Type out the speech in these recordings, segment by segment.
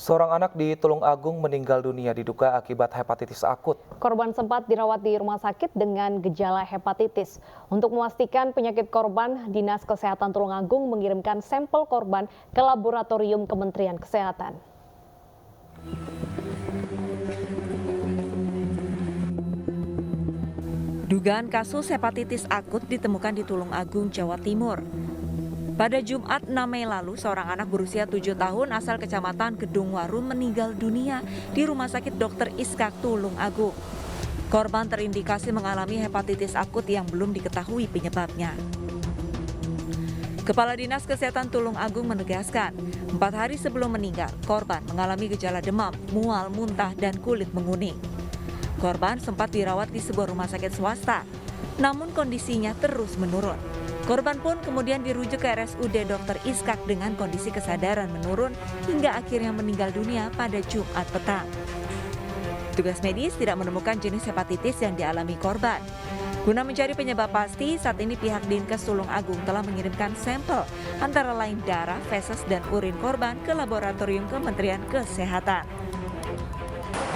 Seorang anak di Tulung Agung meninggal dunia diduga akibat hepatitis akut. Korban sempat dirawat di rumah sakit dengan gejala hepatitis. Untuk memastikan penyakit korban, Dinas Kesehatan Tulung Agung mengirimkan sampel korban ke laboratorium Kementerian Kesehatan. Dugaan kasus hepatitis akut ditemukan di Tulung Agung, Jawa Timur. Pada Jumat 6 Mei lalu, seorang anak berusia 7 tahun asal Kecamatan Gedung Waru meninggal dunia di Rumah Sakit Dr. Iskak Tulung Agung. Korban terindikasi mengalami hepatitis akut yang belum diketahui penyebabnya. Kepala Dinas Kesehatan Tulung Agung menegaskan, 4 hari sebelum meninggal, korban mengalami gejala demam, mual, muntah, dan kulit menguning. Korban sempat dirawat di sebuah rumah sakit swasta, namun kondisinya terus menurun. Korban pun kemudian dirujuk ke RSUD Dr. Iskak dengan kondisi kesadaran menurun hingga akhirnya meninggal dunia pada Jumat petang. Tugas medis tidak menemukan jenis hepatitis yang dialami korban. Guna mencari penyebab pasti, saat ini pihak Dinkes Tulung Agung telah mengirimkan sampel antara lain darah, feses, dan urin korban ke laboratorium Kementerian Kesehatan.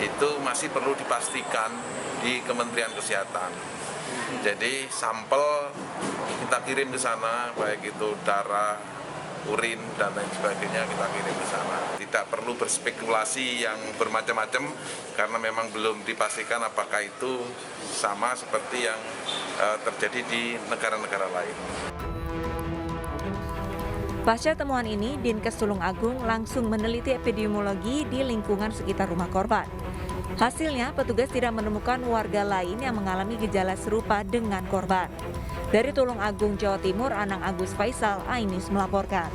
Itu masih perlu dipastikan di Kementerian Kesehatan. Jadi sampel kita kirim ke sana, baik itu darah, urin, dan lain sebagainya kita kirim ke sana. Tidak perlu berspekulasi yang bermacam-macam karena memang belum dipastikan apakah itu sama seperti yang terjadi di negara-negara lain. Pasca temuan ini, Dinkes Tulung Agung langsung meneliti epidemiologi di lingkungan sekitar rumah korban. Hasilnya, petugas tidak menemukan warga lain yang mengalami gejala serupa dengan korban. Dari Tulung Agung, Jawa Timur, Anang Agus Faisal, Ainis melaporkan.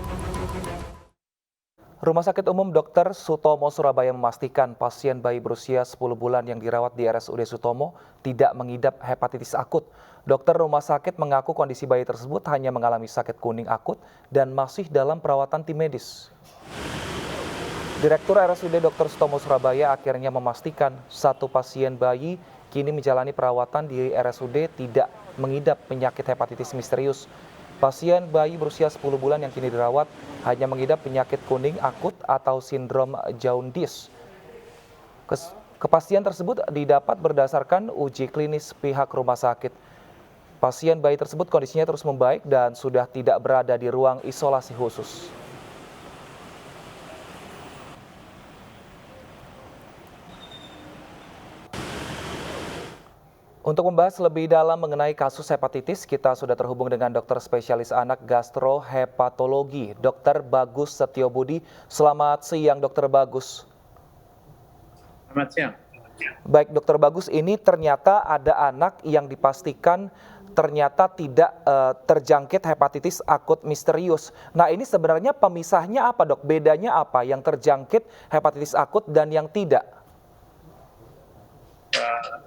Rumah Sakit Umum Dr. Sutomo Surabaya memastikan pasien bayi berusia 10 bulan yang dirawat di RSUD Sutomo tidak mengidap hepatitis akut. Dokter rumah sakit mengaku kondisi bayi tersebut hanya mengalami sakit kuning akut dan masih dalam perawatan tim medis. Direktur RSUD Dr. Sutomo Surabaya akhirnya memastikan satu pasien bayi kini menjalani perawatan di RSUD tidak mengidap penyakit hepatitis misterius. Pasien bayi berusia 10 bulan yang kini dirawat hanya mengidap penyakit kuning akut atau sindrom jaundice. Kepastian tersebut didapat berdasarkan uji klinis pihak rumah sakit. Pasien bayi tersebut kondisinya terus membaik dan sudah tidak berada di ruang isolasi khusus. Untuk membahas lebih dalam mengenai kasus hepatitis, kita sudah terhubung dengan dokter spesialis anak gastrohepatologi, Dr. Bagus Setiobudi. Selamat siang, Dr. Bagus. Selamat siang. Baik, Dr. Bagus, ini ternyata ada anak yang dipastikan ternyata tidak terjangkit hepatitis akut misterius. Nah, ini sebenarnya pemisahnya apa, Dok? Bedanya apa yang terjangkit hepatitis akut dan yang tidak?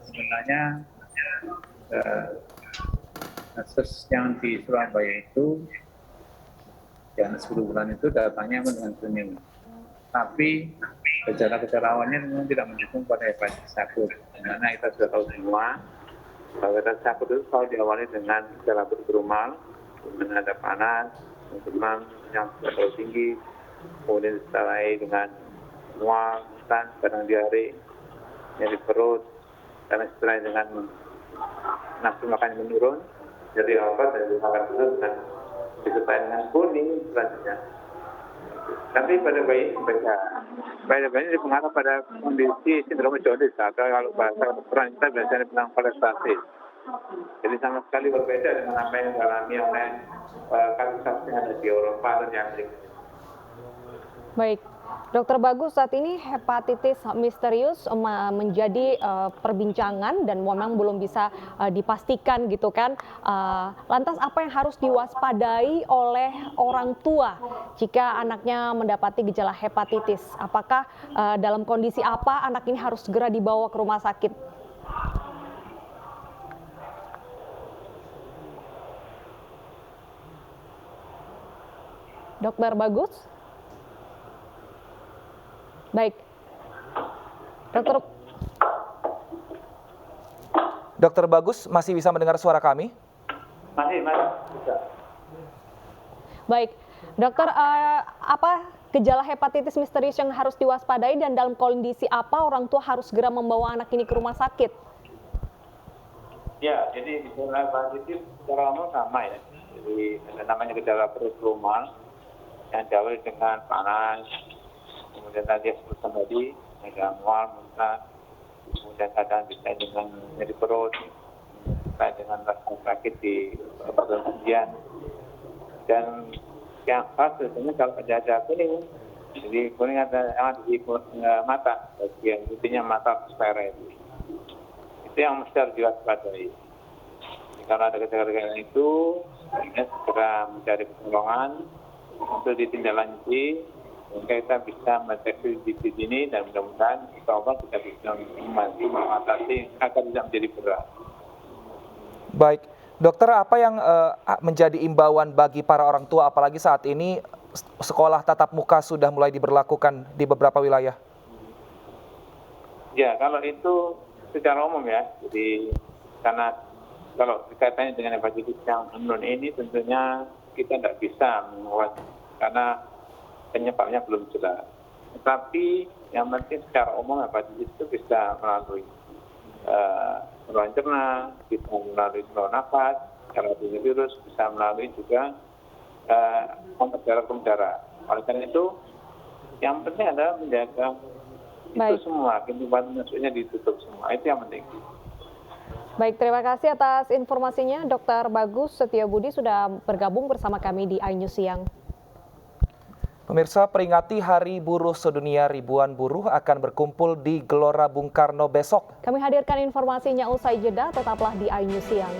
Sebenarnya kasus yang di Surabaya itu yang 10 bulan itu datangnya dengan kuning, tapi gejala-gejala awalnya memang tidak mendukung pada hepatitis akut. Dimana kita sudah tahu semua bahwa hepatitis akut itu selalu diawali dengan gejala berumal, kemudian ada panas, demam yang terlalu tinggi, kemudian disertai dengan mual, muntah, kadang diare, nyeri perut, karena disertai dengan nafsu makan menurun, jadi obat dan makan terus dan disertai dengan kuning selanjutnya. Tapi pada bayi ini dipengaruhi pada kondisi sindrom jaundice atau kalau bahasa kedokteran kita biasanya bilang kolestasi. Jadi sama sekali berbeda dengan apa yang dialami oleh kasus-kasus yang ada di Eropa dan yang lain. Baik, Dokter Bagus, saat ini hepatitis misterius menjadi perbincangan dan memang belum bisa dipastikan gitu kan. Lantas apa yang harus diwaspadai oleh orang tua jika anaknya mendapati gejala hepatitis? Apakah dalam kondisi apa anak ini harus segera dibawa ke rumah sakit? Dokter Bagus? Baik, Dokter Bagus masih bisa mendengar suara kami? Masih bisa. Baik, dokter, apa gejala hepatitis misterius yang harus diwaspadai dan dalam kondisi apa orang tua harus segera membawa anak ini ke rumah sakit? Ya, jadi gejala hepatitis secara umum sama ya. Jadi ada namanya gejala perut lumal yang diawali dengan panas, kemudian tadi sebutkan tadi ada mual, muntah, kemudian kadang bisa dengan nyeri perut, bisa dengan rasa sakit di bagian kemudian, dan yang khas biasanya kalau ada kuning, jadi kuning ada yang ada di mata, bagian intinya mata sfera itu yang mesti harus diwaspadai. Kalau ada gejala-gejala itu, kita segera mencari pertolongan untuk ditindaklanjuti, sehingga kita bisa mendeteksi di sini dan mudah-mudahan insya Allah kita bisa mengatasi agar tidak menjadi berat. Baik, dokter, apa yang menjadi imbauan bagi para orang tua apalagi saat ini sekolah tatap muka sudah mulai diberlakukan di beberapa wilayah? Ya, kalau itu secara umum ya, jadi karena kalau kaitannya dengan hepatitis yang unknown ini tentunya kita tidak bisa menguat karena penyebabnya belum jelas. Tetapi yang penting secara umum hepatitis itu bisa melalui saluran cerna, bisa melalui saluran nafas, cara virus, bisa melalui juga kontak darah ke udara. Oleh karena itu, yang penting adalah menjaga itu semua, pintu masuknya ditutup semua. Itu yang penting. Baik, terima kasih atas informasinya. Dr. Bagus Setiobudi sudah bergabung bersama kami di iNews Siang. Pemirsa, peringati Hari Buruh Sedunia, ribuan buruh akan berkumpul di Gelora Bung Karno besok. Kami hadirkan informasinya usai jeda, tetaplah di iNews Siang.